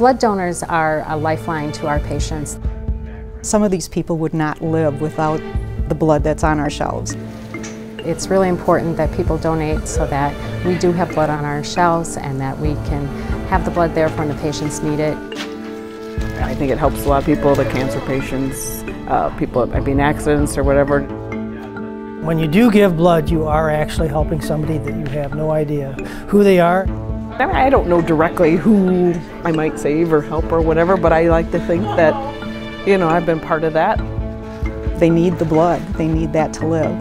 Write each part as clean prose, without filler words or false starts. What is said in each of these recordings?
Blood donors are a lifeline to our patients. Some of these people would not live without the blood that's on our shelves. It's really important that people donate so that we do have blood on our shelves and that we can have the blood there when the patients need it. I think it helps a lot of people, the cancer patients, people that might be in accidents or whatever. When you do give blood, you are actually helping somebody that you have no idea who they are. I don't know directly who I might save or help or whatever, but I like to think that, you know, I've been part of that. They need the blood. They need that to live.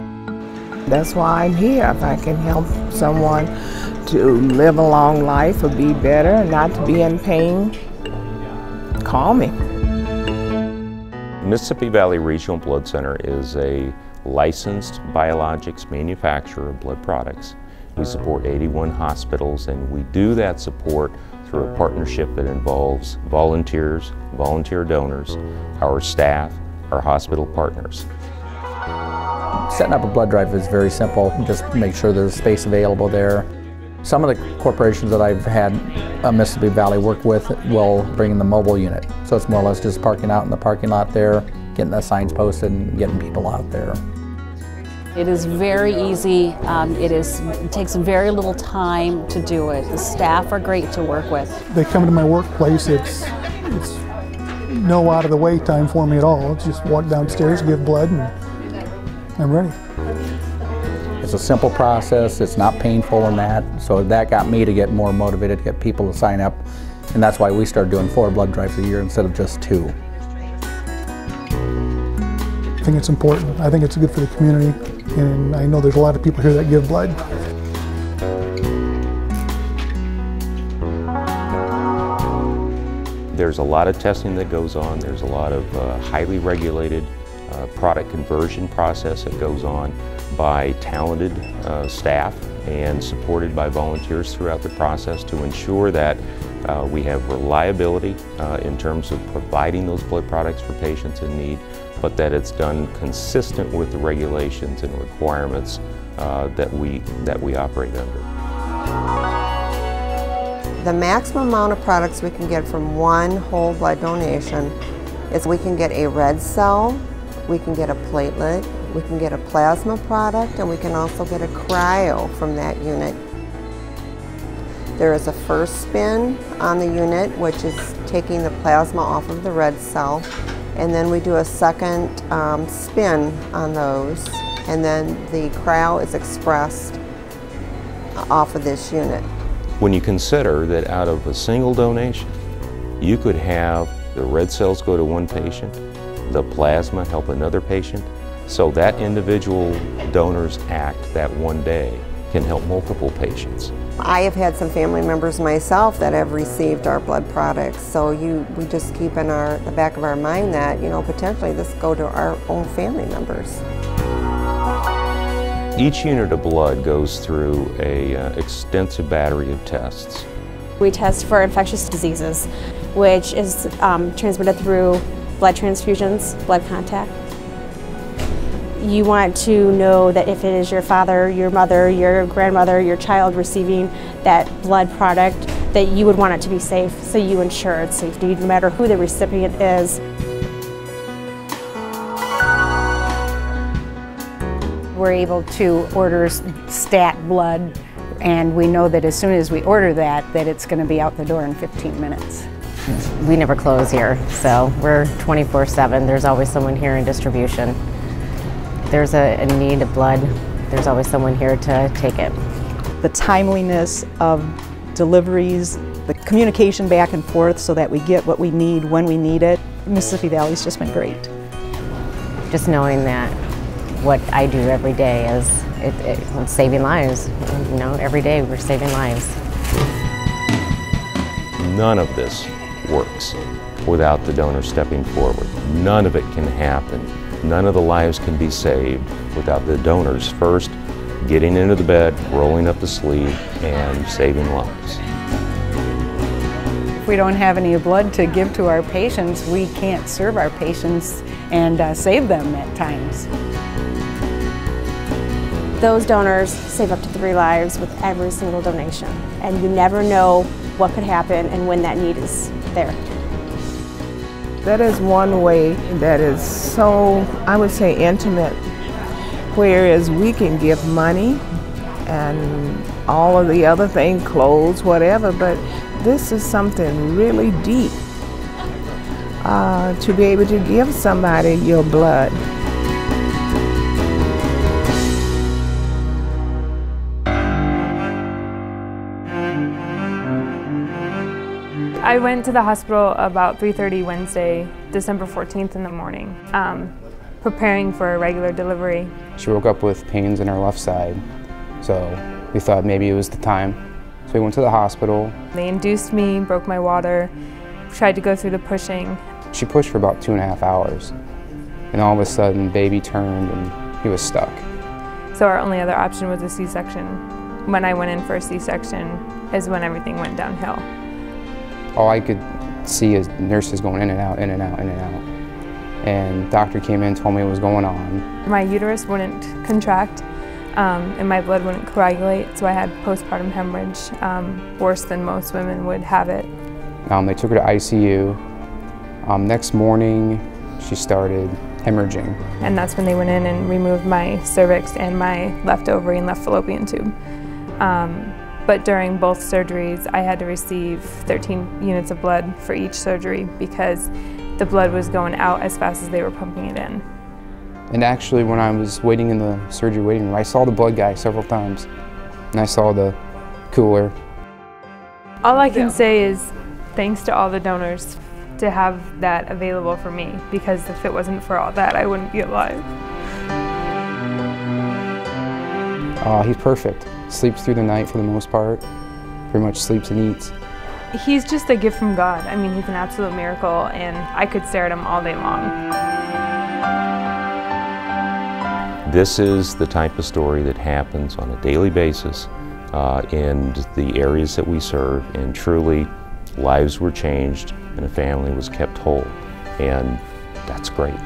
That's why I'm here. If I can help someone to live a long life or be better and not to be in pain, call me. Mississippi Valley Regional Blood Center is a licensed biologics manufacturer of blood products. We support 81 hospitals, and we do that support through a partnership that involves volunteers, volunteer donors, our staff, our hospital partners. Setting up a blood drive is very simple. Just make sure there's space available there. Some of the corporations that I've had Mississippi Valley work with will bring in the mobile unit. So it's more or less just parking out in the parking lot there, getting the signs posted and getting people out there. It is very easy. It takes very little time to do it. The staff are great to work with. They come to my workplace, it's no out of the way time for me at all. It's just walk downstairs, give blood, and I'm ready. It's a simple process, it's not painful in that, so that got me to get more motivated to get people to sign up, and that's why we started doing 4 blood drives a year instead of just 2. I think it's important. I think it's good for the community, and I know there's a lot of people here that give blood. There's a lot of testing that goes on. There's a lot of highly regulated product conversion process that goes on by talented staff and supported by volunteers throughout the process to ensure that we have reliability in terms of providing those blood products for patients in need, but that it's done consistent with the regulations and requirements that we operate under. The maximum amount of products we can get from one whole blood donation is we can get a red cell, we can get a platelet, we can get a plasma product, and we can also get a cryo from that unit. There is a first spin on the unit, which is taking the plasma off of the red cell, and then we do a second spin on those, and then the cryo is expressed off of this unit. When you consider that out of a single donation, you could have the red cells go to one patient, the plasma help another patient, so that individual donor's act that one day can help multiple patients. I have had some family members myself that have received our blood products, so we just keep in the back of our mind that, you know, potentially this go to our own family members. Each unit of blood goes through an extensive battery of tests. We test for infectious diseases, which is transmitted through blood transfusions, blood contact. You want to know that if it is your father, your mother, your grandmother, your child receiving that blood product, that you would want it to be safe, so you ensure its safety no matter who the recipient is. We're able to order stat blood, and we know that as soon as we order that it's going to be out the door in 15 minutes. We never close here, so we're 24/7. There's always someone here in distribution. There's a need of blood, there's always someone here to take it. The timeliness of deliveries, the communication back and forth so that we get what we need when we need it. Mississippi Valley's just been great. Just knowing that what I do every day is it's saving lives. You know, every day we're saving lives. None of this works without the donor stepping forward. None of it can happen. None of the lives can be saved without the donors first getting into the bed, rolling up the sleeve, and saving lives. If we don't have any blood to give to our patients, we can't serve our patients and save them at times. Those donors save up to 3 lives with every single donation, and you never know what could happen and when that need is there. That is one way that is so, I would say, intimate, whereas we can give money and all of the other things, clothes, whatever, but this is something really deep, to be able to give somebody your blood. I went to the hospital about 3:30 Wednesday, December 14th in the morning, preparing for a regular delivery. She woke up with pains in her left side, so we thought maybe it was the time. So we went to the hospital. They induced me, broke my water, tried to go through the pushing. She pushed for about 2.5 hours, and all of a sudden baby turned and he was stuck. So our only other option was a C-section. When I went in for a C-section is when everything went downhill. All I could see is nurses going in and out, in and out, in and out. And doctor came in, told me what was going on. My uterus wouldn't contract and my blood wouldn't coagulate, so I had postpartum hemorrhage, worse than most women would have it. They took her to ICU. Next morning, she started hemorrhaging. And that's when they went in and removed my cervix and my left ovary and left fallopian tube. But during both surgeries, I had to receive 13 units of blood for each surgery because the blood was going out as fast as they were pumping it in. And actually, when I was waiting in the surgery waiting room, I saw the blood guy several times, and I saw the cooler. All I can say is thanks to all the donors to have that available for me, because if it wasn't for all that, I wouldn't be alive. He's perfect. Sleeps through the night for the most part. Pretty much sleeps and eats. He's just a gift from God. I mean, he's an absolute miracle, and I could stare at him all day long. This is the type of story that happens on a daily basis in the areas that we serve, and truly lives were changed and a family was kept whole, and that's great.